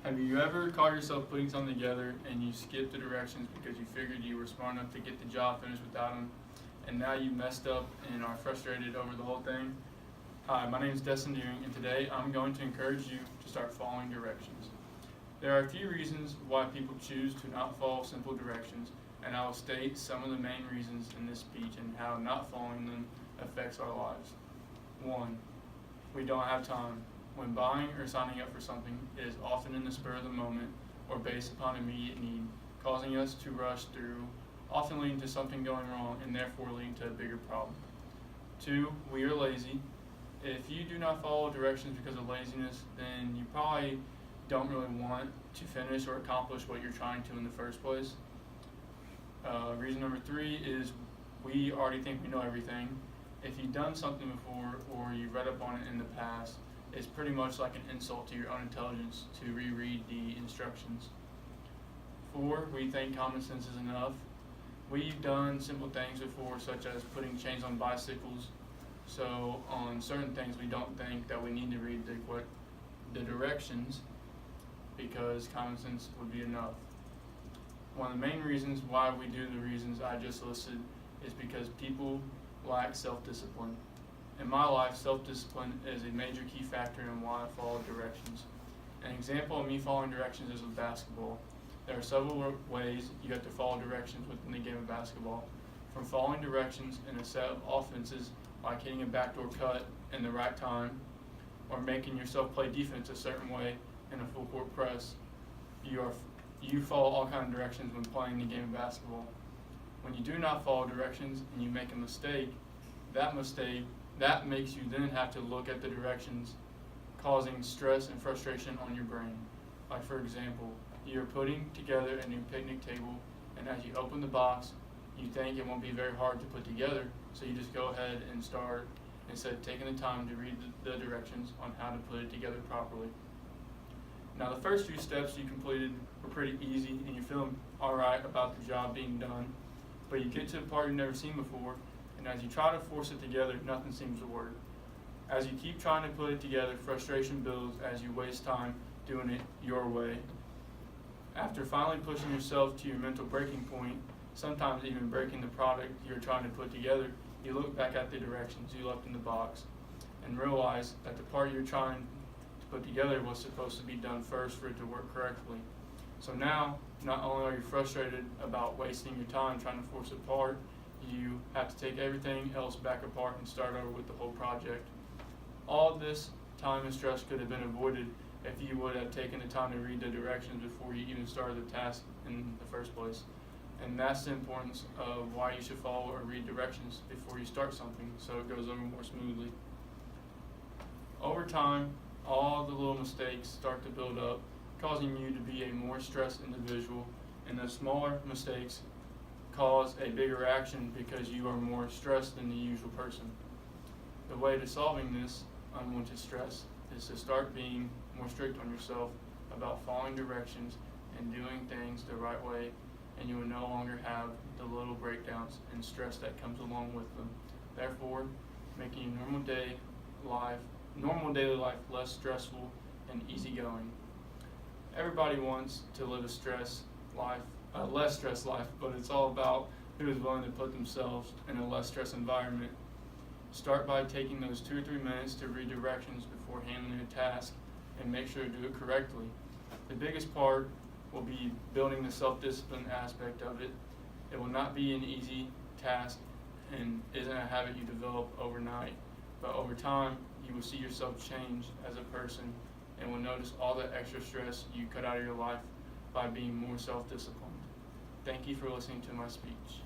Have you ever caught yourself putting something together and you skipped the directions because you figured you were smart enough to get the job finished without them, and now you messed up and are frustrated over the whole thing? Hi, my name is Destin Deering, and today I'm going to encourage you to start following directions. There are a few reasons why people choose to not follow simple directions, and I will state some of the main reasons in this speech and how not following them affects our lives. 1. We don't have time. When buying or signing up for something, it is often in the spur of the moment or based upon immediate need, causing us to rush through, often leading to something going wrong and therefore leading to a bigger problem. 2. We are lazy. If you do not follow directions because of laziness, then you probably don't really want to finish or accomplish what you're trying to in the first place. Reason number 3 is we already think we know everything. If you've done something before or you've read up on it in the past, it's pretty much like an insult to your own intelligence to reread the instructions. 4, we think common sense is enough. We've done simple things before, such as putting chains on bicycles, so on certain things we don't think that we need to read the directions because common sense would be enough. One of the main reasons why we do the reasons I just listed is because people lack self-discipline. In my life, self-discipline is a major key factor in why I follow directions. An example of me following directions is with basketball. There are several ways you have to follow directions within the game of basketball. From following directions in a set of offenses, like hitting a backdoor cut in the right time, or making yourself play defense a certain way in a full court press, you follow all kinds of directions when playing the game of basketball. When you do not follow directions and you make a mistake, that makes you then have to look at the directions, causing stress and frustration on your brain. Like, for example, you're putting together a new picnic table, and as you open the box, you think it won't be very hard to put together, so you just go ahead and start instead of taking the time to read the directions on how to put it together properly. Now, the first few steps you completed were pretty easy, and you're feeling alright about the job being done, but you get to a part you've never seen before, and as you try to force it together, nothing seems to work. As you keep trying to put it together, frustration builds as you waste time doing it your way. After finally pushing yourself to your mental breaking point, sometimes even breaking the product you're trying to put together, you look back at the directions you left in the box and realize that the part you're trying to put together was supposed to be done first for it to work correctly. So now, not only are you frustrated about wasting your time trying to force it apart, you have to take everything else back apart and start over with the whole project. All this time and stress could have been avoided if you would have taken the time to read the directions before you even started the task in the first place. And that's the importance of why you should follow or read directions before you start something so it goes over more smoothly. Over time, all the little mistakes start to build up, causing you to be a more stressed individual, and the smaller mistakes cause a bigger action because you are more stressed than the usual person. The way to solving this unwanted stress is to start being more strict on yourself about following directions and doing things the right way, and you will no longer have the little breakdowns and stress that comes along with them. Therefore, making normal daily life less stressful and easygoing. Everybody wants to live a less stress life, but it's all about who is willing to put themselves in a less stress environment. Start by taking those 2 or 3 minutes to read directions before handling a task and make sure to do it correctly. The biggest part will be building the self-discipline aspect of it. It will not be an easy task and isn't a habit you develop overnight, but over time you will see yourself change as a person and will notice all the extra stress you cut out of your life by being more self-disciplined. Thank you for listening to my speech.